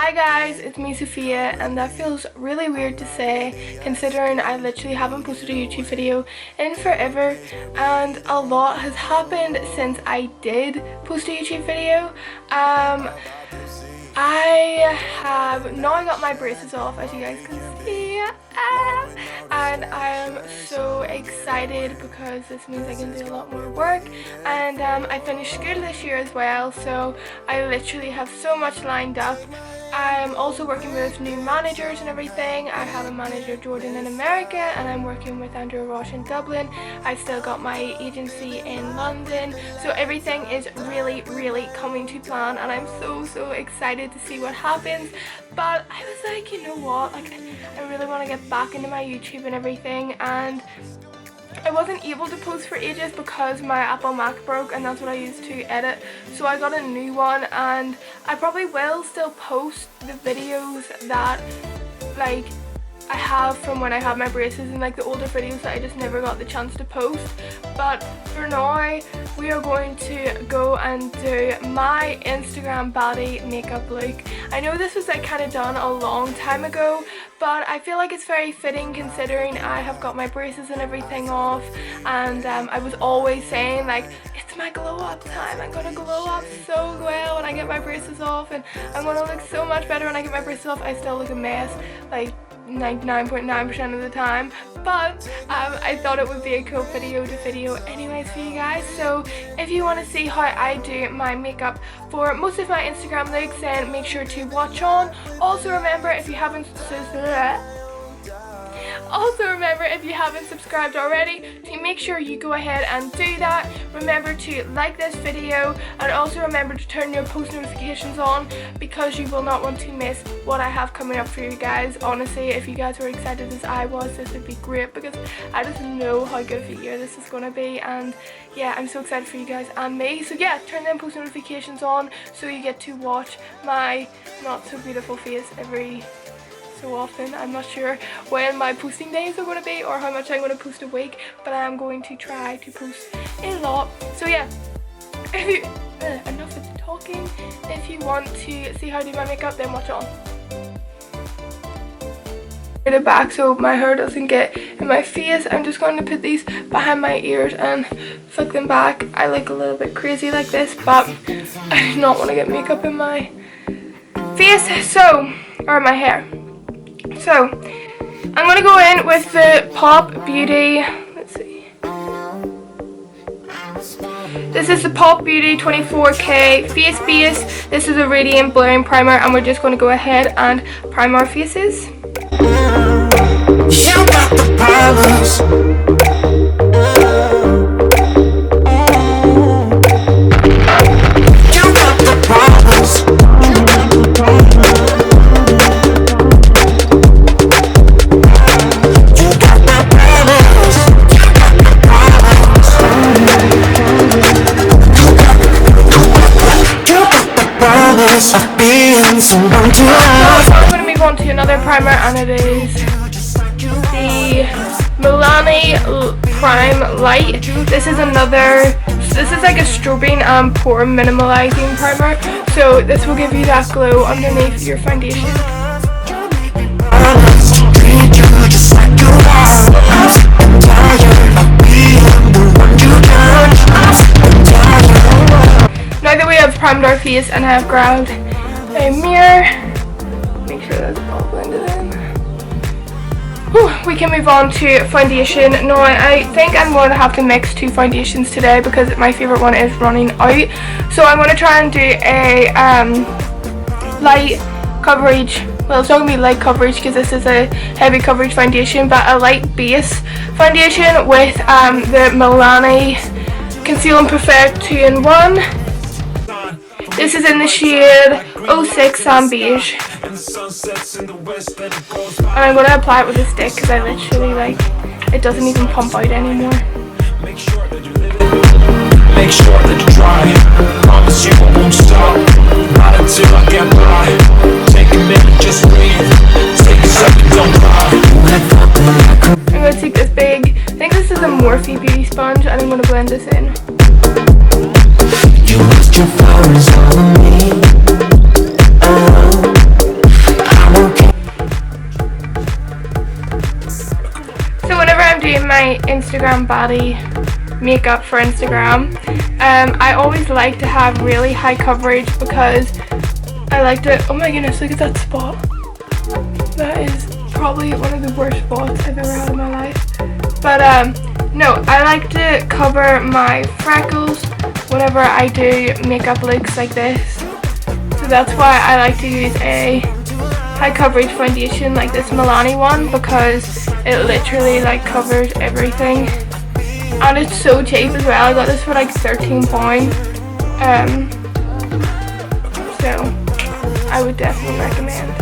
Hi guys, it's me Sophia, and that feels really weird to say considering I literally haven't posted a YouTube video in forever, and a lot has happened since I did post a YouTube video. I have now got my braces off, as you guys can see, and I am so excited because this means I can do a lot more work, and I finished school this year as well, so I literally have so much lined up. I'm also working with new managers and everything. I have a manager, Jordan, in America, and I'm working with Andrew Ross in Dublin. I still got my agency in London, so everything is really coming to plan, and I'm so excited to see what happens. But I was like, you know what, like I really want to get back into my YouTube and everything, and I wasn't able to post for ages because my Apple Mac broke, and that's what I used to edit, so I got a new one, and I probably will still post the videos that like I have from when I had my braces and like the older videos that I just never got the chance to post. But for now we are going to go and do my Instagram baddie makeup look. I know this was like kind of done a long time ago, but I feel like it's very fitting considering I have got my braces and everything off, and I was always saying like, it's my glow up time, I'm gonna glow up so well when I get my braces off, and I'm gonna look so much better when I get my braces off. I still look a mess like 99.9% of the time, but I thought it would be a cool video anyways for you guys. So if you want to see how I do my makeup for most of my Instagram looks, then make sure to watch on. Also remember, if you haven't subscribed already, to make sure you go ahead and do that. Remember to like this video, and also remember to turn your post notifications on, because you will not want to miss what I have coming up for you guys. Honestly, if you guys were excited as I was, this would be great, because I just know how good of a year this is going to be, and yeah, I'm so excited for you guys and me. So yeah, turn them post notifications on so you get to watch my not so beautiful face every so often. I'm not sure when my posting days are going to be or how much I'm going to post a week, but I am going to try to post a lot. So yeah, if you enough of talking. If you want to see how I do my makeup, then watch on. In the back so my hair doesn't get in my face, I'm just going to put these behind my ears and flick them back. I look a little bit crazy like this, but I do not want to get makeup in my face, or my hair. So I'm going to go in with the Pop Beauty, let's see, this is the Pop Beauty 24K Face Base. This is a radiant blurring primer, and we're just going to go ahead and prime our faces. You got the problems. So I'm going to move on to another primer, and it is the Milani Prime Light. This is like a strobing and pore minimalizing primer, so this will give you that glow underneath your foundation. Now that we have primed our face and I have grabbed a mirror, make sure that's all blended in. Whew, we can move on to foundation. Now I think I'm going to have to mix two foundations today because my favourite one is running out. So I'm going to try and do a light coverage, well, it's not going to be light coverage because this is a heavy coverage foundation, but a light base foundation with the Milani Conceal and Perfect 2-in-1. This is in the shade 06 Sand Beige. And I'm going to apply it with a stick because I literally like, it doesn't even pump out anymore. Make sure that you try. Promise you won't stop. Not until I get by. Take a minute, just breathe. Take a second, don't cry. I'm going to take this big, I think this is a Morphe beauty sponge, and I'm going to blend this in. You waste your flowers on me. Instagram baddie makeup for Instagram. I always like to have really high coverage because I like to, oh my goodness, look at that spot. That is probably one of the worst spots I've ever had in my life. But no, I like to cover my freckles whenever I do makeup looks like this. So that's why I like to use a high coverage foundation like this Milani one, because it literally like covers everything. And it's so cheap as well. I got this for like £13. So I would definitely recommend.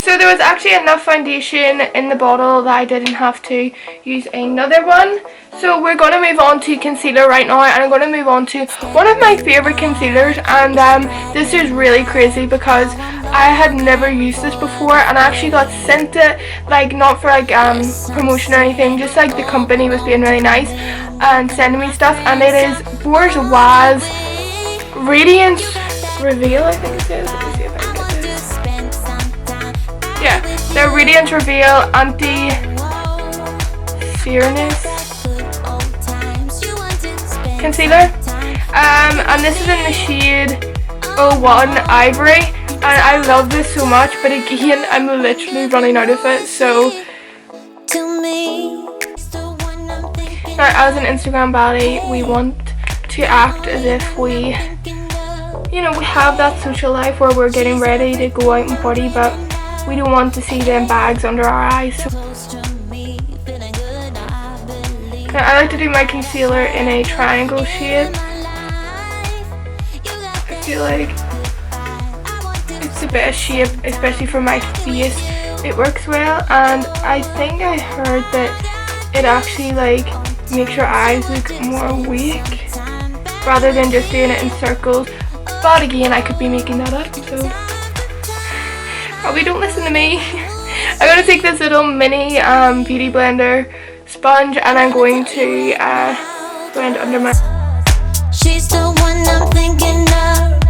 So there was actually enough foundation in the bottle that I didn't have to use another one. So we're going to move on to concealer right now, and I'm going to move on to one of my favourite concealers, and this is really crazy because I had never used this before, and I actually got sent it, like not for like promotion or anything, just like the company was being really nice and sending me stuff, and it is Bourgeois Radiance Reveal, I think it is. Let me see if I can get this. Yeah, the Radiance Reveal Anti-Searness Concealer. And this is in the shade 01 Ivory, and I love this so much, but again, I'm literally running out of it. So now, as an Instagram baddie, we want to act as if we, you know, we have that social life where we're getting ready to go out and party, but we don't want to see them bags under our eyes. So now, I like to do my concealer in a triangle shape. I feel like it's the best shape, especially for my face. It works well, and I think I heard that it actually like makes your eyes look more awake rather than just doing it in circles. But again, I could be making that up, so probably don't listen to me. I'm going to take this little mini beauty blender sponge, and I'm going to blend under my... She's the one I'm thinking of.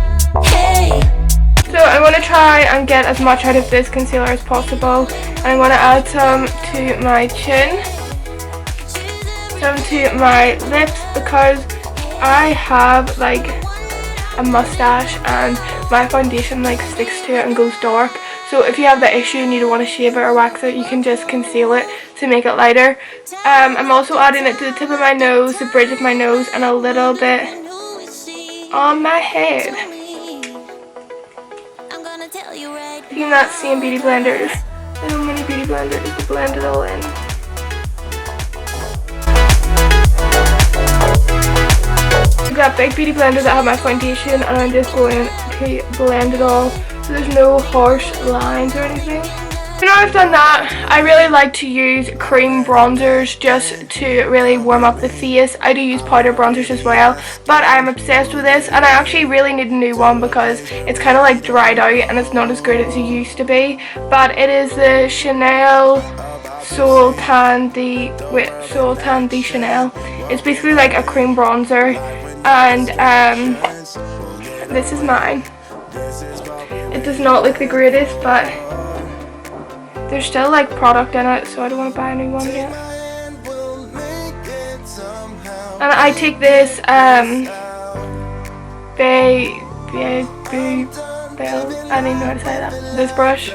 Hey. So I'm going to try and get as much out of this concealer as possible, and I'm going to add some to my chin, some to my lips, because I have like a mustache and my foundation like sticks to it and goes dark. So if you have that issue and you don't want to shave it or wax it, you can just conceal it to make it lighter. I'm also adding it to the tip of my nose, the bridge of my nose, and a little bit on my head. Using that same beauty blender, little mini beauty blender, just to blend it all in. That big beauty blender that had my foundation, and I'm just going to blend it all so there's no harsh lines or anything. So now I've done that, I really like to use cream bronzers just to really warm up the face. I do use powder bronzers as well, but I'm obsessed with this, and I actually really need a new one because it's kind of like dried out and it's not as good as it used to be. But it is the Chanel Soul Tan de Chanel. It's basically like a cream bronzer, and this is mine. It does not look the greatest, but there's still like product in it, so I don't want to buy a new one yet. And I take this I don't even know how to say that, this brush,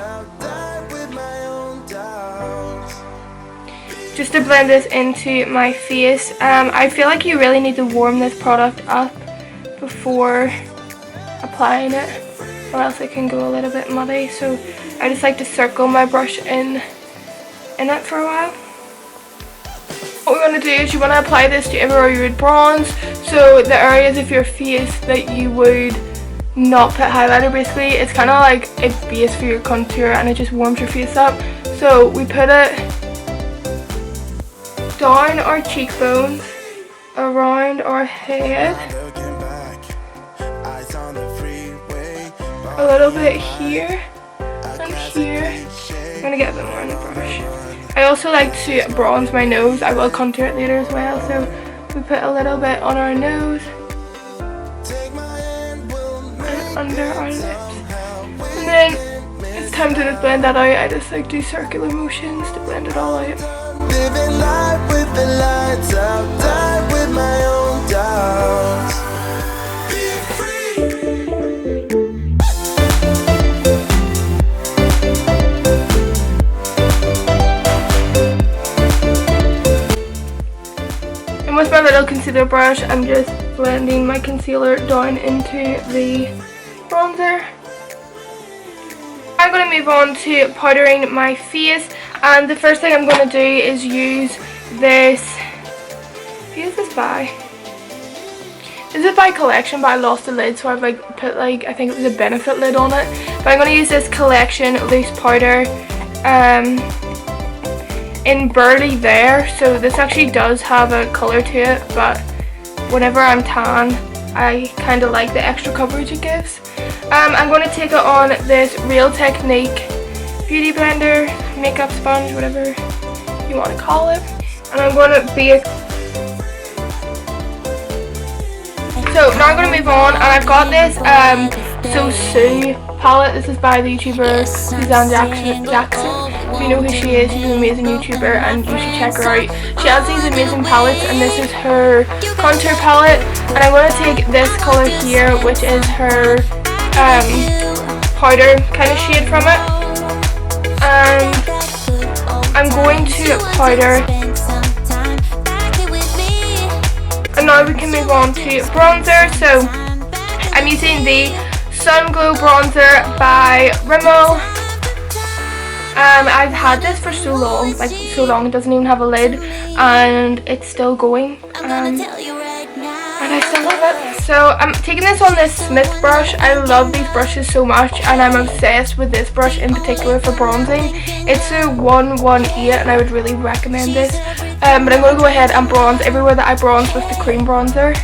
just to blend this into my face. I feel like you really need to warm this product up before applying it, or else it can go a little bit muddy. So I just like to circle my brush in it for a while. What we want to do is you want to apply this to everywhere you would bronze, so the areas of your face that you would not put highlighter, basically. It's kind of like a base for your contour, and it just warms your face up. So we put it down our cheekbones, around our head, a little bit here and here. I'm gonna get a bit more on the brush. I also like to bronze my nose. I will contour it later as well. So we put a little bit on our nose and under our lips. And then it's time to just blend that out, I just like do circular motions to blend it all out. Living life with the lights out, die with my own doubts. Be free. And with my little concealer brush, I'm just blending my concealer down into the bronzer. I'm going to move on to powdering my face, and the first thing I'm going to do is use this. Who is this by? This is by Collection, but I lost the lid, so I've like put like, I think it was a Benefit lid on it. But I'm going to use this Collection loose powder in Burly There. So this actually does have a colour to it, but whenever I'm tan, I kind of like the extra coverage it gives. I'm going to take it on this Real Technique beauty blender, makeup sponge, whatever you want to call it, and I'm going to bake. So now I'm going to move on, and I've got this So Sue palette. This is by the YouTuber Suzanne Jackson. If you know who she is, she's an amazing YouTuber and you should check her out. She has these amazing palettes, and this is her contour palette, and I'm going to take this colour here, which is her powder kind of shade from it, and I'm going to powder. And now we can move on to bronzer. So I'm using the Sun Glow bronzer by Rimmel. I've had this for so long, like so long it doesn't even have a lid, and it's still going, and I still love it. So I'm taking this on this Smith brush. I love these brushes so much, and I'm obsessed with this brush in particular for bronzing. It's a 118, and I would really recommend this. But I'm going to go ahead and bronze everywhere that I bronze with the cream bronzer.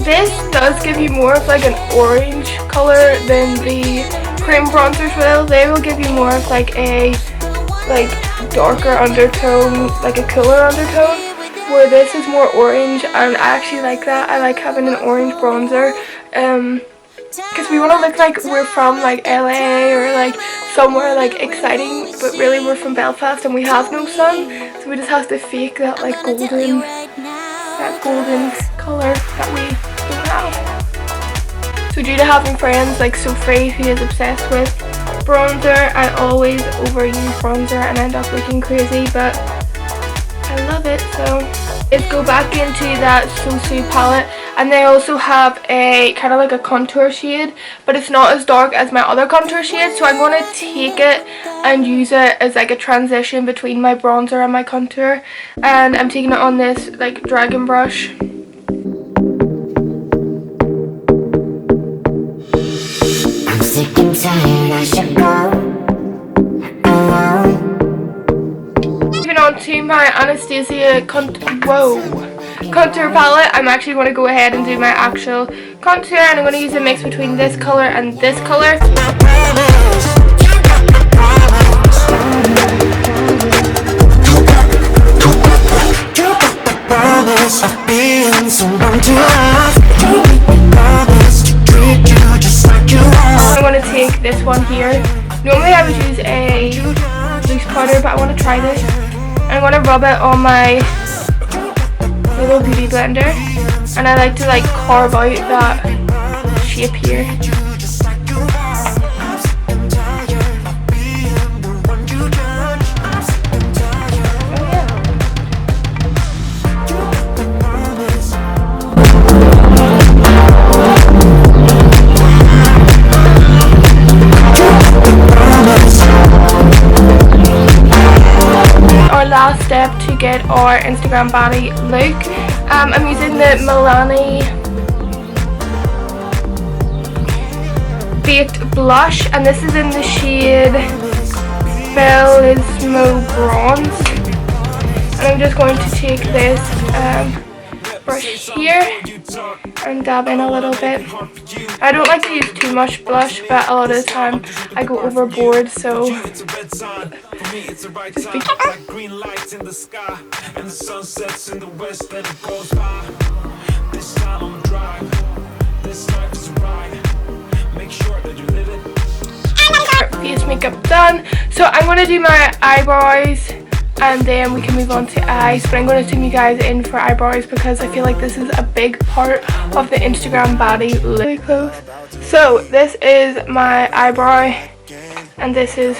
This does give you more of like an orange color than the cream bronzers will. They will give you more of like a darker undertone, like a cooler undertone, where this is more orange, and I actually like that. I like having an orange bronzer because we want to look like we're from like LA or like somewhere like exciting, but really we're from Belfast and we have no sun, so we just have to fake that like golden colour that we don't have. So due to having friends like Sophie, who is obsessed with bronzer, I always overuse bronzer and end up looking crazy, but I love it. So let's go back into that So Sue palette, and they also have a kind of like a contour shade, but it's not as dark as my other contour shade, so I'm going to take it and use it as like a transition between my bronzer and my contour, and I'm taking it on this like dragon brush. I'm sick and tired, I should go alone. Moving on to my Anastasia contour palette, I'm actually going to go ahead and do my actual contour, and I'm going to use a mix between this colour and this colour. I'm going to take this one here. Normally I would use a loose powder, but I want to try this. I'm going to rub it on my little beauty blender, and I like to like carve out that shape here. Our last step to get our Instagram baddie look. I'm using the Milani Baked Blush, and this is in the shade Bellismo Bronze, and I'm just going to take this brush here and dab in a little bit. I don't like to use too much blush, but a lot of the time I go overboard, so just be green lights in the sky and the sun sets in the west and it goes by. This time I'm driving. This life is a ride. Make sure that you live it. face makeup done. So I'm going to do my eyebrows and then we can move on to eyes, but I'm going to zoom you guys in for eyebrows because I feel like this is a big part of the Instagram baddie look. Really close. So this is my eyebrow and this is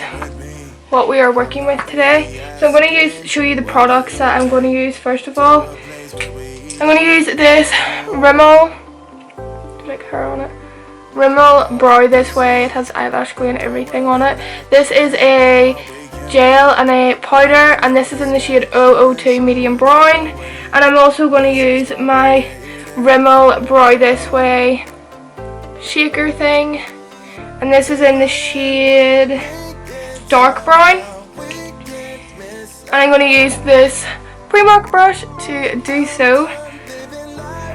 what we are working with today. So I'm going to show you the products that I'm going to use. First of all, I'm going to use this Rimmel, like hair on it, Rimmel Brow This Way. It has eyelash glue and everything on it. This is a gel and a powder, and this is in the shade 002 medium brown. And I'm also going to use my Rimmel Brow This Way shaker thing, and this is in the shade dark brown. And I'm going to use this Primark brush to do so.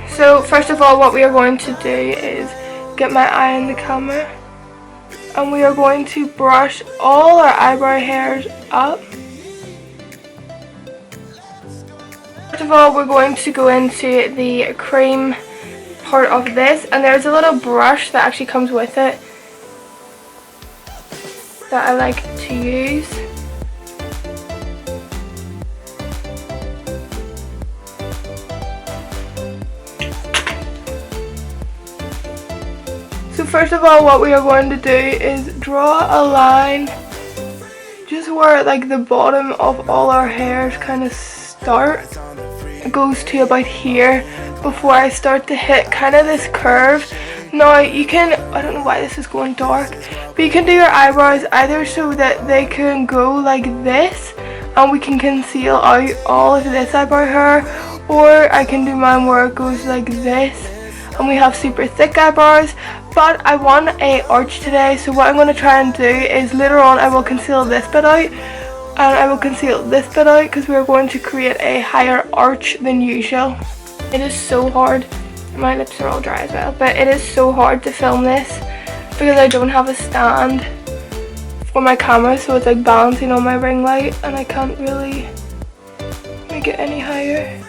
So first of all, what we are going to do is get my eye in the camera, and we are going to brush all our eyebrow hairs up. First of all, we're going to go into the cream part of this, and there's a little brush that actually comes with it that I like to use. So first of all, what we are going to do is draw a line just where like the bottom of all our hairs kind of start. It goes to about here before I start to hit kind of this curve. Now you can, I don't know why this is going dark, but you can do your eyebrows either so that they can go like this and we can conceal out all of this eyebrow hair, or I can do mine where it goes like this and we have super thick eyebrows. But I want a arch today, so what I'm going to try and do is later on I will conceal this bit out and I will conceal this bit out because we're going to create a higher arch than usual. It is so hard. My lips are all dry as well, but it is so hard to film this because I don't have a stand for my camera, so it's like balancing on my ring light and I can't really make it any higher.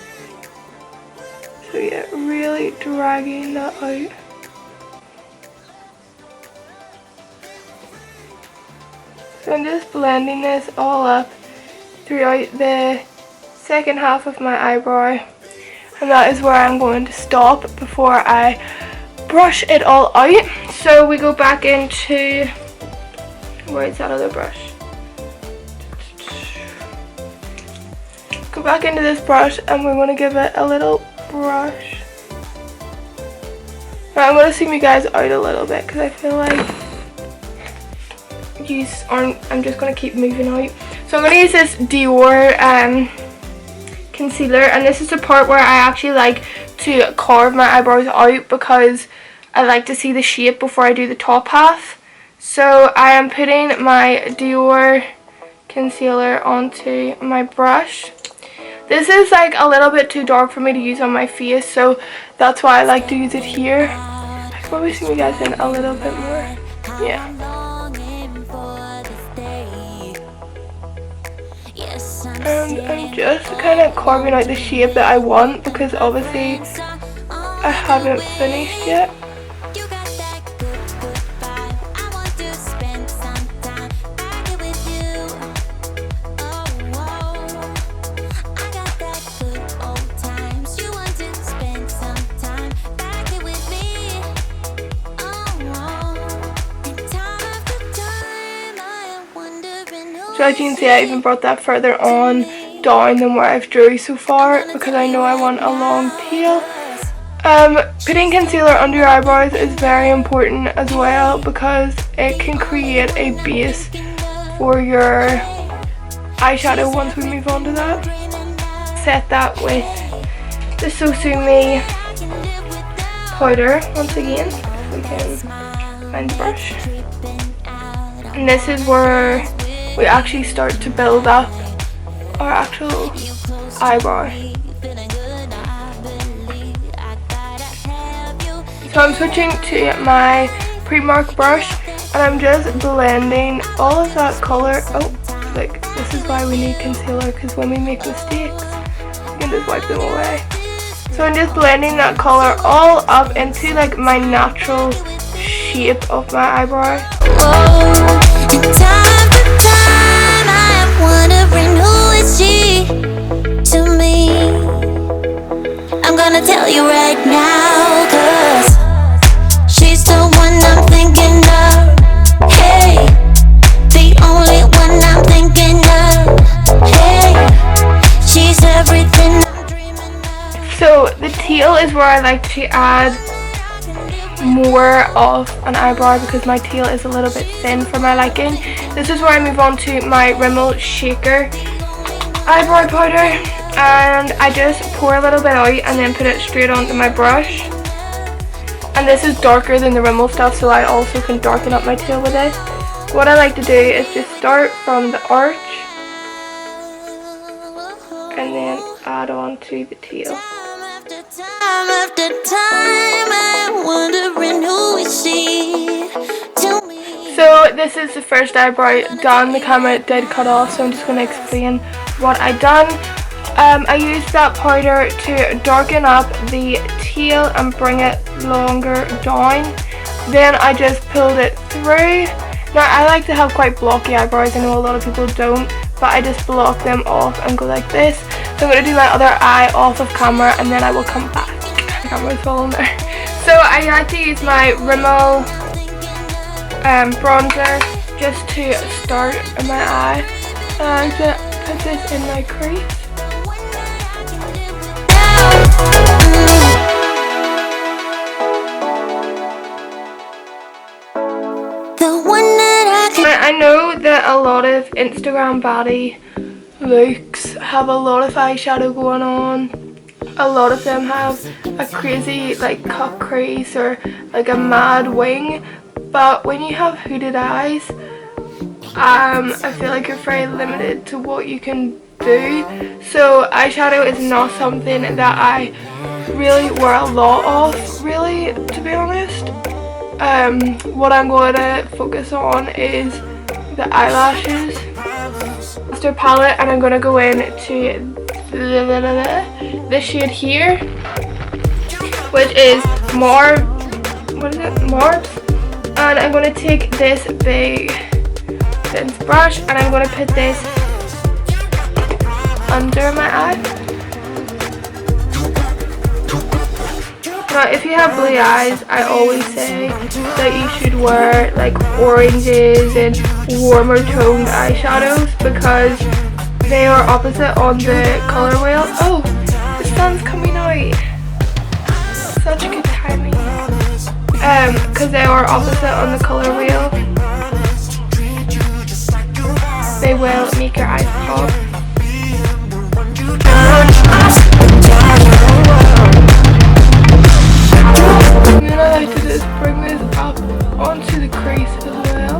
So yeah, really dragging that out. So I'm just blending this all up throughout the second half of my eyebrow, and that is where I'm going to stop before I brush it all out. So we go back into, where is that other brush? Go back into this brush and we're going to give it a little brush. Now I'm going to zoom you guys out a little bit because I feel like these aren't, I'm just going to keep moving out. So I'm going to use this Dior concealer, and this is the part where I actually like to carve my eyebrows out because I like to see the shape before I do the top half. So I am putting my Dior concealer onto my brush. This is like a little bit too dark for me to use on my face, so that's why I like to use it here. I can probably see you guys in a little bit more. Yeah. And I'm just kind of carving out the shape that I want because obviously I haven't finished yet. So as you can see, I even brought that further on down than where I've drew so far because I know I want a long tail. Putting concealer under your eyebrows is very important as well because it can create a base for your eyeshadow once we move on to that. Set that with the So Sue Me powder once again, if we can find the brush. And this is where we actually start to build up our actual eyebrow. So I'm switching to my pre-mark brush and I'm just blending all of that colour. Oh, like this is why we need concealer, because when we make mistakes, you can just wipe them away. So I'm just blending that colour all up into like my natural shape of my eyebrow. Time after time I am wondering who is she to me. I'm gonna tell you right now, 'cause she's the one I'm thinking of. Hey, the only one I'm thinking of. Hey, she's everything I'm dreaming of. So the tail is where I like to add more of an eyebrow because my tail is a little bit thin for my liking. This is where I move on to my Rimmel Shaker eyebrow powder, and I just pour a little bit out and then put it straight onto my brush. And this is darker than the Rimmel stuff, so I also can darken up my tail with it. What I like to do is just start from the arch and then add on to the tail. Time after time I'm wondering who is she to me. So this is the first eyebrow done. The camera did cut off, so I'm just going to explain what I done. I used that powder to darken up the tail and bring it longer down. Then I just pulled it through. Now I like to have quite blocky eyebrows. I know a lot of people don't, but I just block them off and go like this. So I'm going to do my other eye off of camera and then I will come back. The camera's falling there. So I had to use my Rimmel bronzer just to start in my eye. And I'm going to put this in my crease. I know that a lot of Instagram baddie looks have a lot of eyeshadow going on. A lot of them have a crazy like cut crease or like a mad wing, but when you have hooded eyes, I feel like you're very limited to what you can do. So eyeshadow is not something that I really wear a lot of, really, to be honest. What I'm going to focus on is the eyelashes. Master palette, and I'm going to go into the shade here, which is Marbs, and I'm going to take this big dense brush and I'm going to put this under my eye. Now if you have blue eyes, I always say that you should wear like oranges and warmer toned eyeshadows because they are opposite on the color wheel. Oh, the sun's coming out. Such good timing. Because they are opposite on the color wheel. They will make your eyes pop. And then I like to just bring this up onto the crease as well.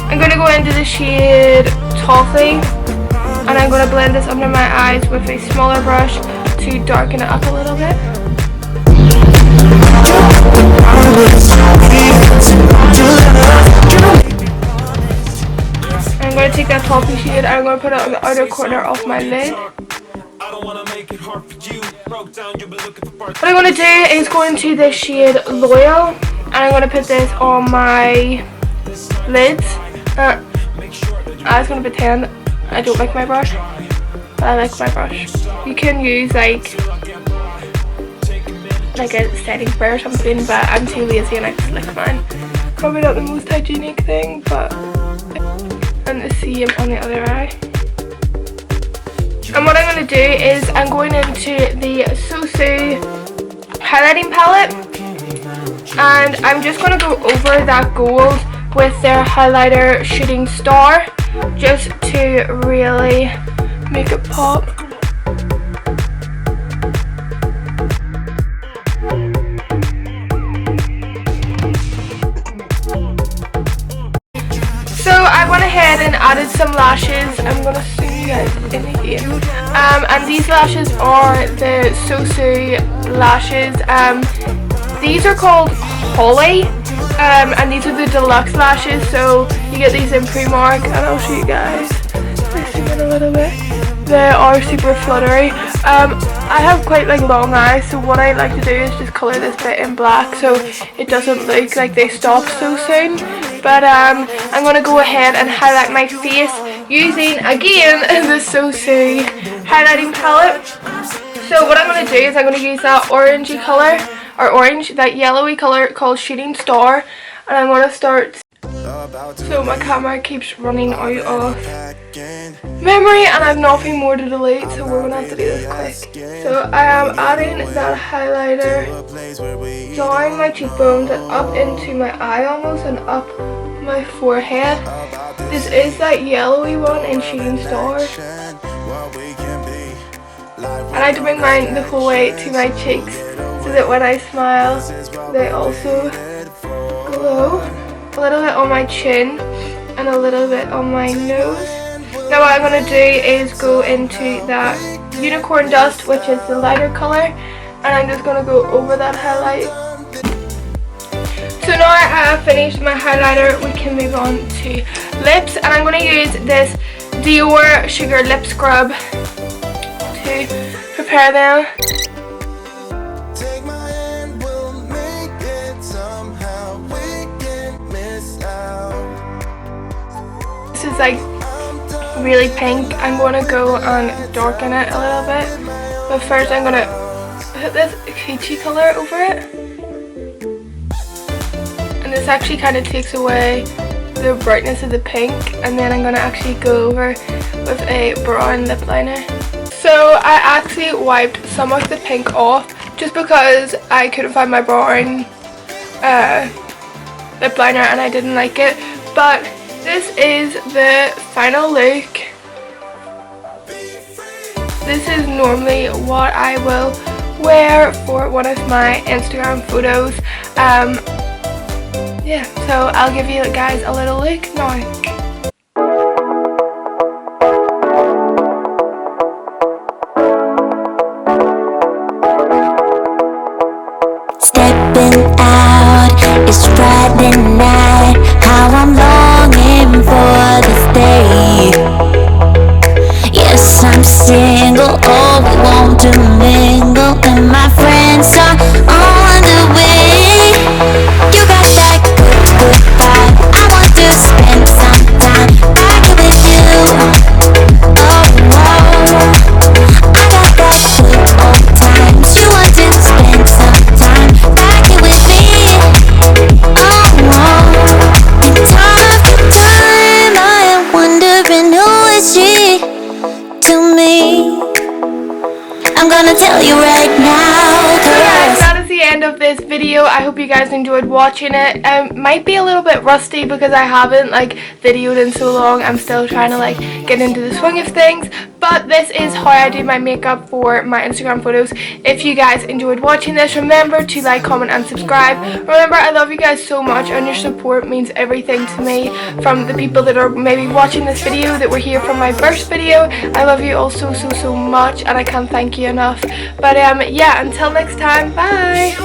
I'm going to go into the shade Toffee and I'm going to blend this under my eyes with a smaller brush to darken it up a little bit. I'm going to take that Toffee shade and I'm going to put it on the outer corner of my lid. What I'm going to do is go into the shade Loyal and I'm going to put this on my lids. I was going to pretend I don't like my brush, but I like my brush. You can use like a setting spray or something, but I'm too lazy and I just lick mine. Probably not the most hygienic thing, but and the same on the other eye. And what I'm going to do is I'm going into the Sosu highlighting palette and I'm just going to go over that gold with their highlighter Shooting Star just to really make it pop. So I went ahead and added some lashes. I'm gonna zoom you guys in again. And these lashes are the Sosu lashes. These are called Holly. And these are the deluxe lashes, so you get these in Primark, and I'll show you guys. Let's zoom in a little bit. They are super fluttery. I have quite like long eyes, so what I like to do is just colour this bit in black so it doesn't look like they stop so soon. But I'm gonna go ahead and highlight my face using again the Sosu highlighting palette. So what I'm gonna do is I'm gonna use that orangey colour, or orange, that yellowy colour called Shooting Star, and I'm gonna start. So my camera keeps running out of memory and I have nothing more to delete, so we're gonna have to do this quick. So I am adding that highlighter down my cheekbones and up into my eye almost, and up my forehead. This is that yellowy one in Shooting Star. I like to bring mine the whole way to my cheeks so that when I smile they also glow. A little bit on my chin and a little bit on my nose. Now what I'm going to do is go into that Unicorn Dust, which is the lighter colour, and I'm just going to go over that highlight. So now I have finished my highlighter, we can move on to lips, and I'm going to use this Dior Sugar Lip Scrub to prepare them. This is like really pink. I'm going to go and darken it a little bit. But first I'm going to put this peachy colour over it. And this actually kind of takes away the brightness of the pink. And then I'm going to actually go over with a brown lip liner. So I actually wiped some of the pink off just because I couldn't find my brown lip liner and I didn't like it. But this is the final look. This is normally what I will wear for one of my Instagram photos. Yeah, so I'll give you guys a little look now. Stepping out, it's Friday night. How I'm longing for this day. Yes, I'm single, oh, we want to mingle, and my friends are on the way. You got that good, good vibe. I want to spend some time back with you. Oh, oh, I got that good old times. You want to spend some time back with me. Oh, oh, and time after time I am wondering who is she to me. I'm gonna tell you right now, cause that is the end of this video. I hope you guys enjoyed watching it. Might be a little bit rusty because I haven't like videoed in so long. I'm still trying to like get into the swing of things, but this is how I do my makeup for my Instagram photos. If you guys enjoyed watching this, remember to like, comment and subscribe. Remember, I love you guys so much and your support means everything to me. From the people that are maybe watching this video that were here from my first video, I love you all so much and I can't thank you enough. But yeah, until next time, bye.